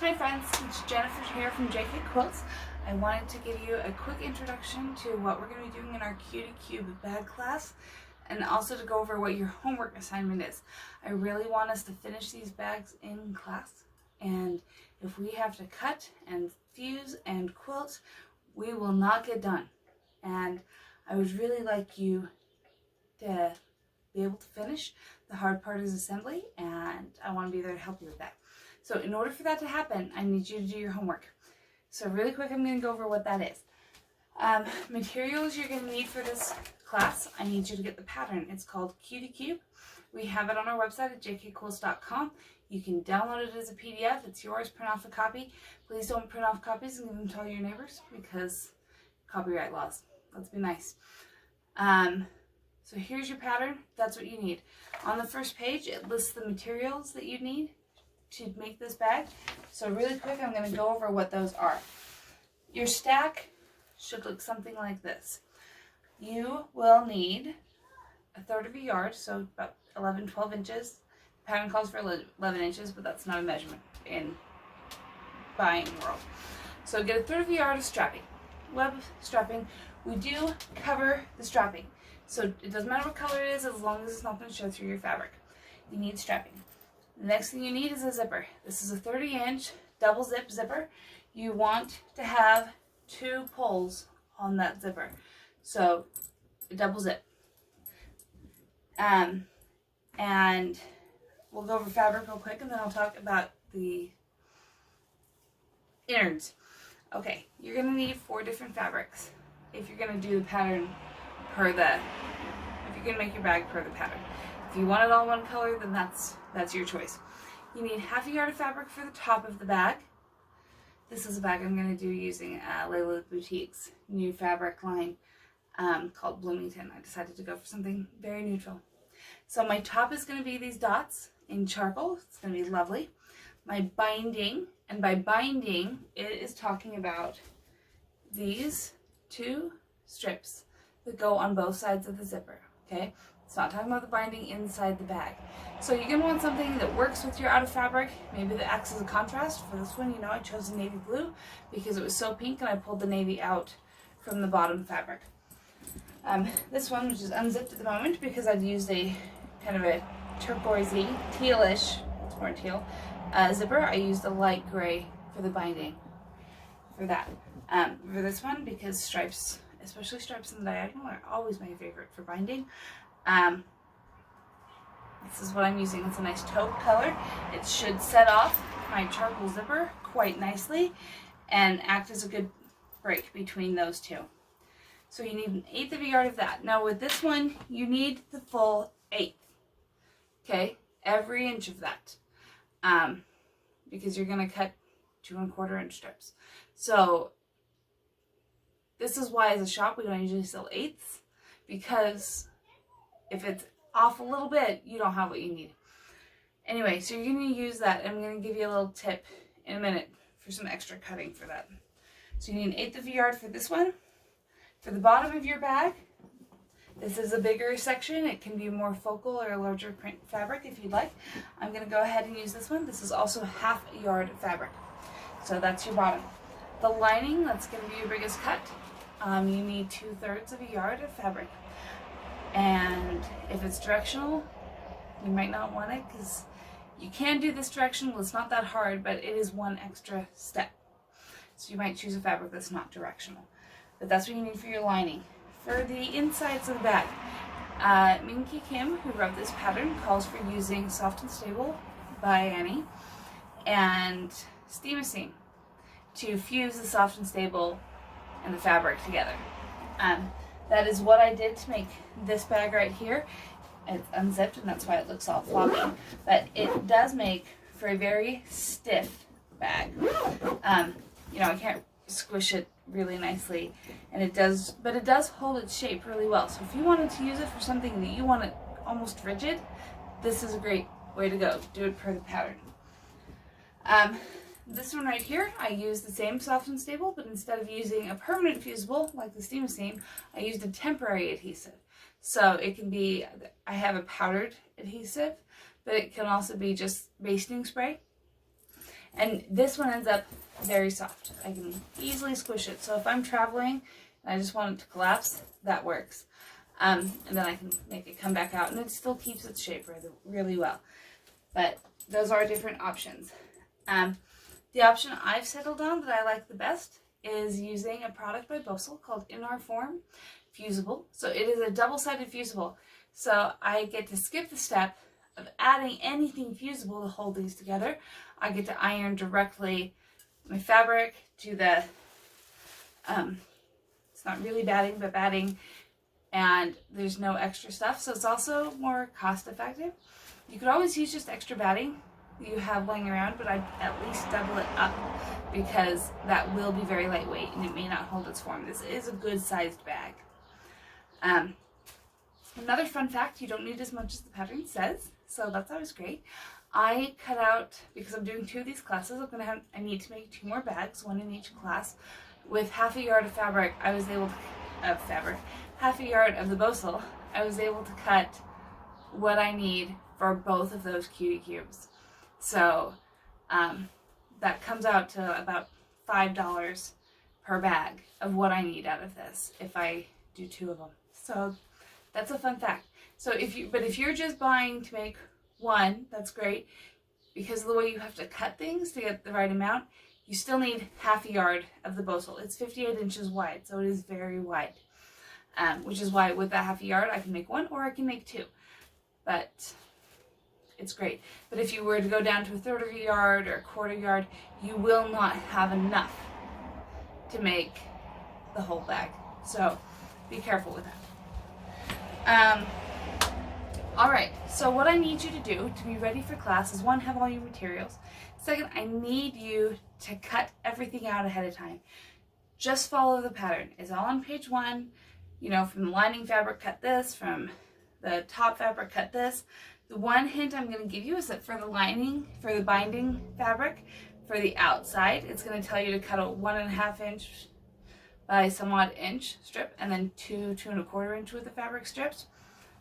Hi friends, it's Jennifer here from JK Quilts. I wanted to give you a quick introduction to what we're going to be doing in our Cutie Cube bag class, and also to go over what your homework assignment is. I really want us to finish these bags in class, and if we have to cut and fuse and quilt, we will not get done. And I would really like you to be able to finish. The hard part is assembly, and I want to be there to help you with that. So in order for that to happen, I need you to do your homework. So really quick, I'm going to go over what that is. Materials you're going to need for this class, I need you to get the pattern. It's called Cutie Cube. We have it on our website at jkquilts.com. You can download it as a PDF. It's yours. Print off a copy. Please don't print off copies and give them to all your neighbors because copyright laws. Let's be nice. So here's your pattern. That's what you need. On the first page, it lists the materials that you need to make this bag. So really quick, I'm going to go over what those are. Your stack should look something like this. You will need a third of a yard, so about 11-12 inches. The pattern calls for 11 inches, but that's not a measurement in buying world. So get a third of a yard of strapping. Web strapping. We do cover the strapping, so it doesn't matter what color it is as long as it's not going to show through your fabric. You need strapping. The next thing you need is a zipper. This is a 30-inch double zip zipper. You want to have 2 pulls on that zipper. So a double zip. And we'll go over fabric real quick, and then I'll talk about the innards. Okay, you're going to need 4 different fabrics if you're going to do the pattern if you're going to make your bag per the pattern. If you want it all one color, then that's your choice. You need half a yard of fabric for the top of the bag. This is a bag I'm going to do using Layla Boutique's new fabric line called Bloomington. I decided to go for something very neutral. So my top is going to be these dots in charcoal. It's going to be lovely. My binding, and by binding, it is talking about these 2 strips that go on both sides of the zipper, okay? It's not talking about the binding inside the bag. So you're going to want something that works with your out of fabric, maybe that acts as a contrast. For this one, I chose the navy blue because it was so pink and I pulled the navy out from the bottom fabric. This one, which is unzipped at the moment because I've used a kind of a turquoisey, tealish, it's more teal, zipper. I used a light gray for the binding for that. For this one, because stripes, especially stripes in the diagonal, are always my favorite for binding. This is what I'm using. It's a nice taupe color. It should set off my charcoal zipper quite nicely and act as a good break between those 2. So you need 1/8 of a yard of that. Now with this one, you need the full 1/8. Okay, every inch of that, because you're going to cut 2 1/4 inch strips. So this is why as a shop we don't usually sell 1/8, because if it's off a little bit, you don't have what you need. Anyway, so you're going to use that. I'm going to give you a little tip in a minute for some extra cutting for that. So you need 1/8 of a yard for this one. For the bottom of your bag, this is a bigger section. It can be more focal or a larger print fabric if you'd like. I'm going to go ahead and use this one. This is also half a yard of fabric. So that's your bottom. The lining, that's going to be your biggest cut. You need 2/3 of a yard of fabric. And if it's directional, you might not want it because you can do this directional. It's not that hard, but it is one extra step. So you might choose a fabric that's not directional. But that's what you need for your lining. For the insides of the bag, Minky Kim, who wrote this pattern, calls for using Soft and Stable by Annie and Steam-A-Seam to fuse the Soft and Stable and the fabric together. That is what I did to make this bag right here. It's unzipped and that's why it looks all floppy. But it does make for a very stiff bag. I can't squish it really nicely, and it does hold its shape really well. So if you wanted to use it for something that you want it almost rigid, this is a great way to go. Do it per the pattern. This one right here, I used the same Soft and Stable, but instead of using a permanent fusible like the Steam-A-Seam, I used a temporary adhesive. So it can be, I have a powdered adhesive, but it can also be just basting spray. And this one ends up very soft. I can easily squish it. So if I'm traveling and I just want it to collapse, that works. And then I can make it come back out, and it still keeps its shape really well. But those are different options. The option I've settled on that I like the best is using a product by Bosal called In Our Form Fusible. So it is a double-sided fusible. So I get to skip the step of adding anything fusible to hold these together. I get to iron directly my fabric to the, it's not really batting, but batting, and there's no extra stuff, so it's also more cost effective. You could always use just extra batting you have laying around, but I'd at least double it up because that will be very lightweight and it may not hold its form. This is a good sized bag. Another fun fact, you don't need as much as the pattern says, so that's always great. I cut out, because I'm doing 2 of these classes, I need to make 2 more bags, 1 in each class. With half a yard of fabric, I was able to, half a yard of the Bosal, I was able to cut what I need for both of those Cutie Cubes. So that comes out to about $5 per bag of what I need out of this if I do 2 of them. So that's a fun fact. So if you're just buying to make 1, that's great. Because of the way you have to cut things to get the right amount, you still need half a yard of the Bosal. It's 58 inches wide, so it is very wide. Which is why with that half a yard, I can make 1 or I can make 2. But it's great. But if you were to go down to a 1/3 of a yard or a 1/4 yard, you will not have enough to make the whole bag. So be careful with that. Alright, so what I need you to do to be ready for class is 1, have all your materials. 2nd, I need you to cut everything out ahead of time. Just follow the pattern. It's all on page 1. You know, from the lining fabric, cut this. From the top fabric, cut this. The one hint I'm going to give you is that for the lining, for the binding fabric, for the outside, it's going to tell you to cut a 1.5 inch by some odd inch strip, and then 2 1/4 inch with the fabric strips.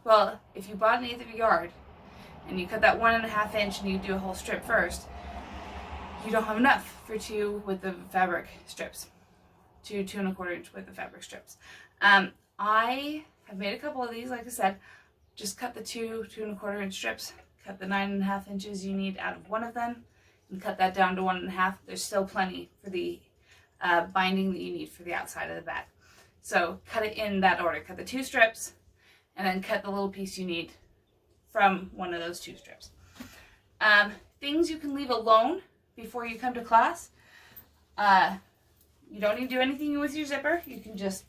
Well, if you bought an 1/8 of a yard and you cut that 1.5 inch and you do a whole strip first, you don't have enough for 2 with the fabric strips. 2 1/4 inch with the fabric strips. I have made a couple of these, like I said. Just cut the 2 1/4 inch strips, cut the 9.5 inches you need out of one of them, and cut that down to 1.5. There's still plenty for the binding that you need for the outside of the bag. So cut it in that order. Cut the 2 strips, and then cut the little piece you need from one of those 2 strips. Things you can leave alone before you come to class. You don't need to do anything with your zipper. You can just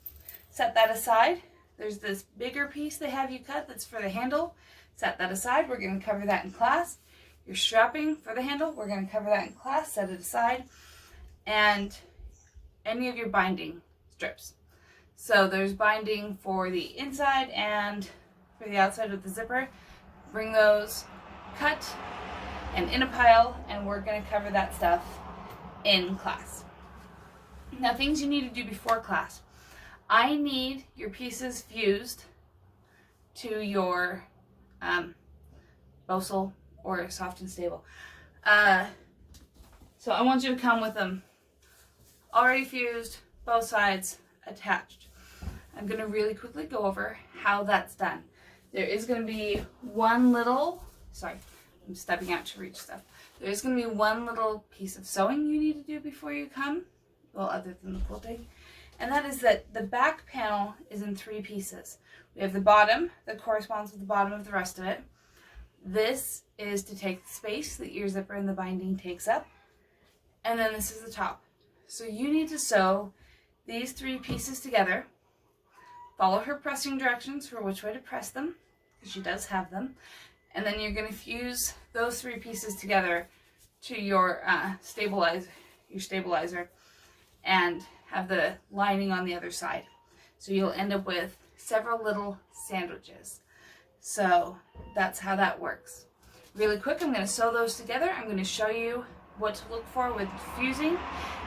set that aside. There's this bigger piece they have you cut that's for the handle. Set that aside. We're going to cover that in class. Your strapping for the handle, we're going to cover that in class. Set it aside. And any of your binding strips. So there's binding for the inside and for the outside of the zipper. Bring those cut and in a pile, and we're going to cover that stuff in class. Now, things you need to do before class. I need your pieces fused to your Bosal or Soft and Stable. So I want you to come with them already fused, both sides attached. I'm going to really quickly go over how that's done. There is going to be one little, I'm stepping out to reach stuff. There is going to be one little piece of sewing you need to do before you come, well, other than the quilting. And that is that the back panel is in 3 pieces. We have the bottom that corresponds with the bottom of the rest of it. This is to take the space that your zipper and the binding takes up. And then this is the top. So you need to sew these 3 pieces together. Follow her pressing directions for which way to press them, because she does have them. And then you're going to fuse those 3 pieces together to your stabilizer, and have the lining on the other side. So you'll end up with several little sandwiches. So that's how that works. Really quick, I'm going to sew those together. I'm going to show you what to look for with fusing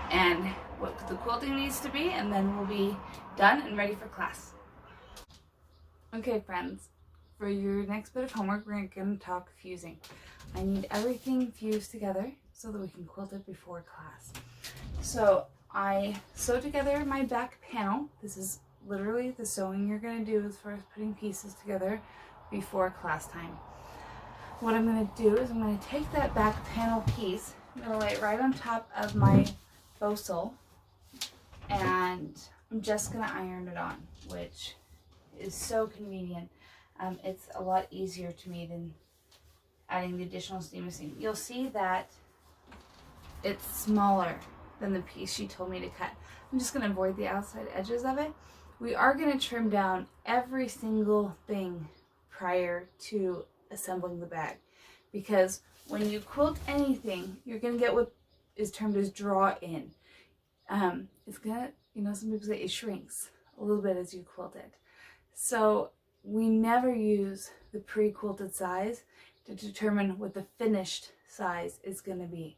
and what the quilting needs to be, and then we'll be done and ready for class. Okay, friends, for your next bit of homework, we're going to talk fusing. I need everything fused together so that we can quilt it before class. So I sewed together my back panel. This is literally the sewing you're going to do as far as putting pieces together before class time. What I'm going to do is I'm going to take that back panel piece, I'm going to lay it right on top of my bow sole, and I'm just going to iron it on, which is so convenient. It's a lot easier to me than adding the additional steam machine. You'll see that it's smaller than the piece she told me to cut. I'm just going to avoid the outside edges of it. We are going to trim down every single thing prior to assembling the bag, because when you quilt anything, you're going to get what is termed as draw in. It's going to, some people say it shrinks a little bit as you quilt it. So we never use the pre-quilted size to determine what the finished size is going to be.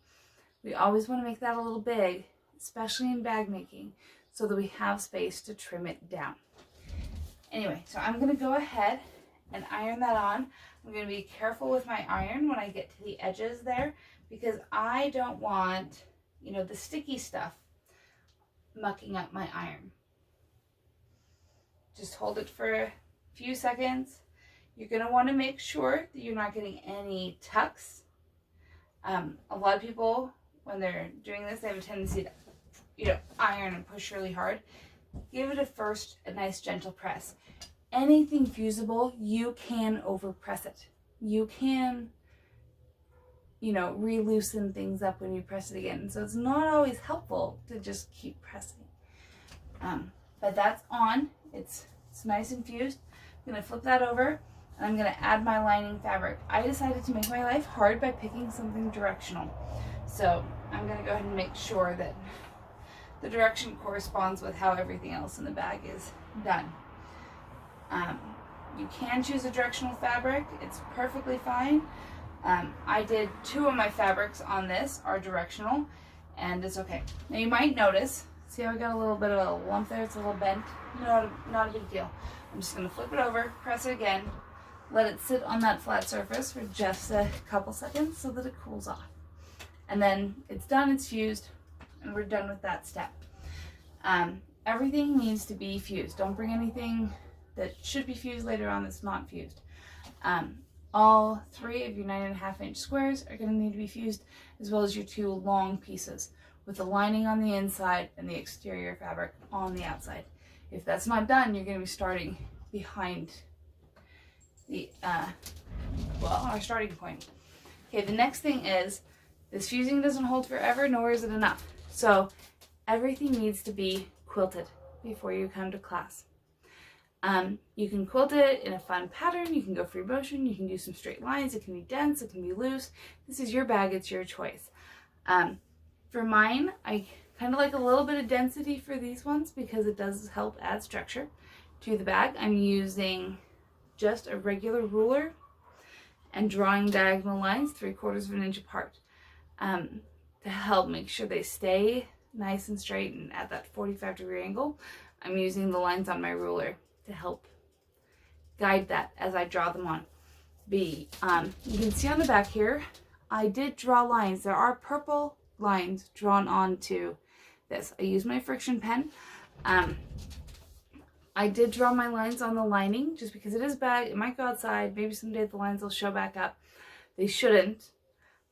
We always want to make that a little big, especially in bag making, so that we have space to trim it down. Anyway, so I'm going to go ahead and iron that on. I'm going to be careful with my iron when I get to the edges there, because I don't want, the sticky stuff mucking up my iron. Just hold it for a few seconds. You're going to want to make sure that you're not getting any tucks. A lot of people, when they're doing this, they have a tendency to, iron and push really hard. Give it a nice gentle press. Anything fusible, you can overpress it. You can, re-loosen things up when you press it again. So it's not always helpful to just keep pressing. But that's on. It's nice and fused. I'm going to flip that over, and I'm going to add my lining fabric. I decided to make my life hard by picking something directional. So I'm going to go ahead and make sure that the direction corresponds with how everything else in the bag is done. You can choose a directional fabric. It's perfectly fine. I did 2 of my fabrics on this are directional, and it's okay. Now you might notice, see how I got a little bit of a lump there? It's a little bent. Not a big deal. I'm just going to flip it over, press it again, let it sit on that flat surface for just a couple seconds so that it cools off. And then it's done, it's fused, and we're done with that step. Everything needs to be fused. Don't bring anything that should be fused later on that's not fused. All 3 of your 9.5-inch squares are going to need to be fused, as well as your 2 long pieces with the lining on the inside and the exterior fabric on the outside. If that's not done, you're going to be starting behind the our starting point. Okay, the next thing is, this fusing doesn't hold forever, nor is it enough. So everything needs to be quilted before you come to class. You can quilt it in a fun pattern, you can go free motion, you can do some straight lines, it can be dense, it can be loose. This is your bag, it's your choice. For mine, I kind of like a little bit of density for these ones because it does help add structure to the bag. I'm using just a regular ruler and drawing diagonal lines 3/4 of an inch apart to help make sure they stay nice and straight and at that 45-degree angle. I'm using the lines on my ruler to help guide that as I draw them on. You can see on the back here, I did draw lines. There are purple lines drawn onto this. I used my friction pen. I did draw my lines on the lining just because it is bag. It might go outside. Maybe someday the lines will show back up. They shouldn't,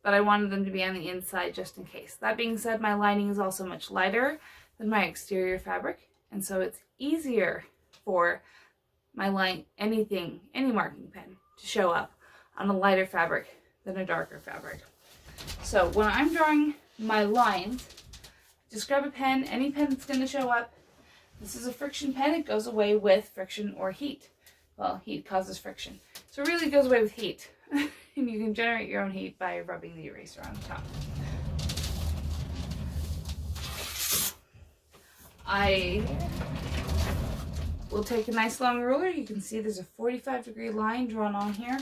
but I wanted them to be on the inside just in case. That being said, my lining is also much lighter than my exterior fabric, and so it's easier for my any marking pen to show up on a lighter fabric than a darker fabric. So when I'm drawing my lines, just grab a pen, any pen that's going to show up. This is a friction pen. It goes away with friction or heat. Well, heat causes friction. So it really goes away with heat. And you can generate your own heat by rubbing the eraser on top. I will take a nice long ruler. You can see there's a 45-degree line drawn on here.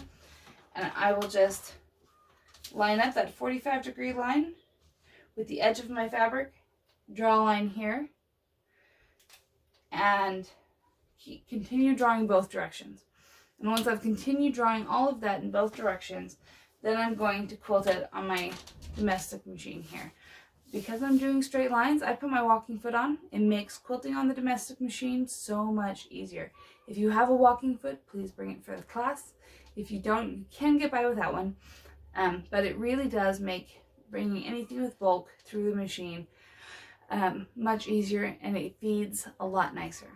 And I will just line up that 45-degree line with the edge of my fabric, draw a line here, and continue drawing both directions. And once I've continued drawing all of that in both directions, then I'm going to quilt it on my domestic machine here. Because I'm doing straight lines, I put my walking foot on. It makes quilting on the domestic machine so much easier. If you have a walking foot, please bring it for the class. If you don't, you can get by without one. But it really does make bringing anything with bulk through the machine much easier, and it feeds a lot nicer.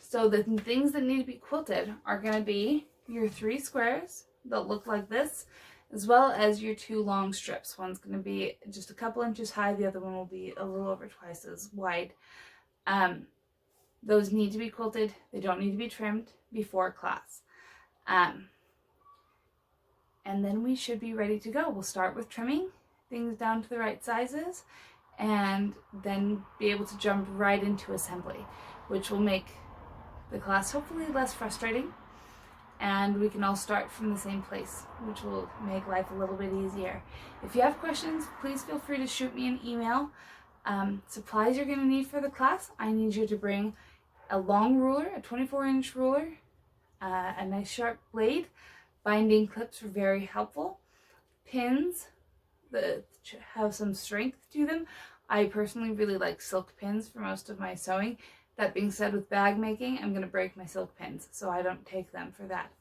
So the things that need to be quilted are going to be your 3 squares that look like this, as well as your 2 long strips. One's going to be just a couple inches high, the other one will be a little over twice as wide. Those need to be quilted. They don't need to be trimmed before class. And then we should be ready to go. We'll start with trimming things down to the right sizes, and then be able to jump right into assembly, which will make the class hopefully less frustrating, and we can all start from the same place, which will make life a little bit easier. If you have questions, please feel free to shoot me an email. Supplies you're going to need for the class: I need you to bring a long ruler, a 24-inch ruler, a nice sharp blade. Binding clips are very helpful. Pins that have some strength to them. I personally really like silk pins for most of my sewing. That being said, with bag making, I'm going to break my silk pins, so I don't take them for that.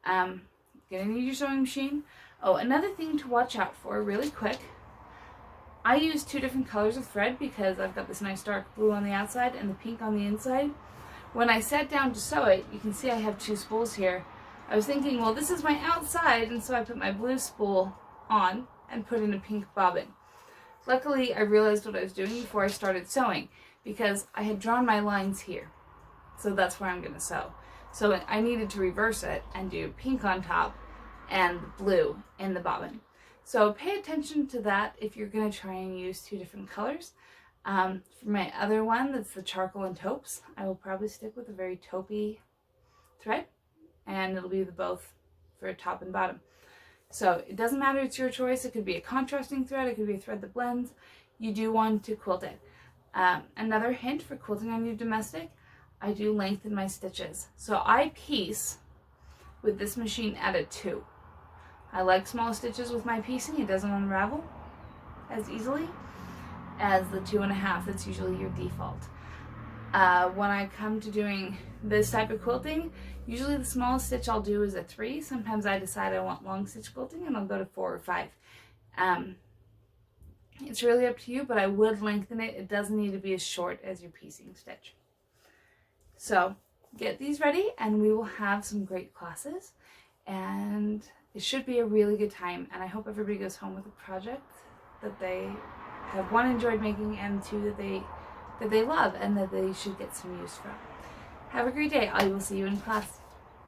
Gonna need your sewing machine. Oh, another thing to watch out for really quick. I use 2 different colors of thread because I've got this nice dark blue on the outside and the pink on the inside. When I sat down to sew it, you can see I have 2 spools here. I was thinking, well, this is my outside, and so I put my blue spool on and put in a pink bobbin. Luckily, I realized what I was doing before I started sewing, because I had drawn my lines here. So that's where I'm going to sew. So I needed to reverse it and do pink on top and blue in the bobbin. So pay attention to that if you're going to try and use 2 different colors. For my other one, that's the charcoal and taupes, I will probably stick with a very taupey thread, and it'll be both for top and bottom. So it doesn't matter, it's your choice. It could be a contrasting thread, it could be a thread that blends. You do want to quilt it. Another hint for quilting on your domestic: I do lengthen my stitches. So I piece with this machine at a 2. I like small stitches with my piecing. It doesn't unravel as easily as the 2.5 that's usually your default. When I come to doing this type of quilting, usually the smallest stitch I'll do is a 3. Sometimes I decide I want long stitch quilting and I'll go to 4 or 5. It's really up to you, but I would lengthen it. It doesn't need to be as short as your piecing stitch. So get these ready and we will have some great classes, and it should be a really good time, and I hope everybody goes home with a project that they have, 1, enjoyed making, and 2, that they love and that they should get some use from. Have a great day. I will see you in class.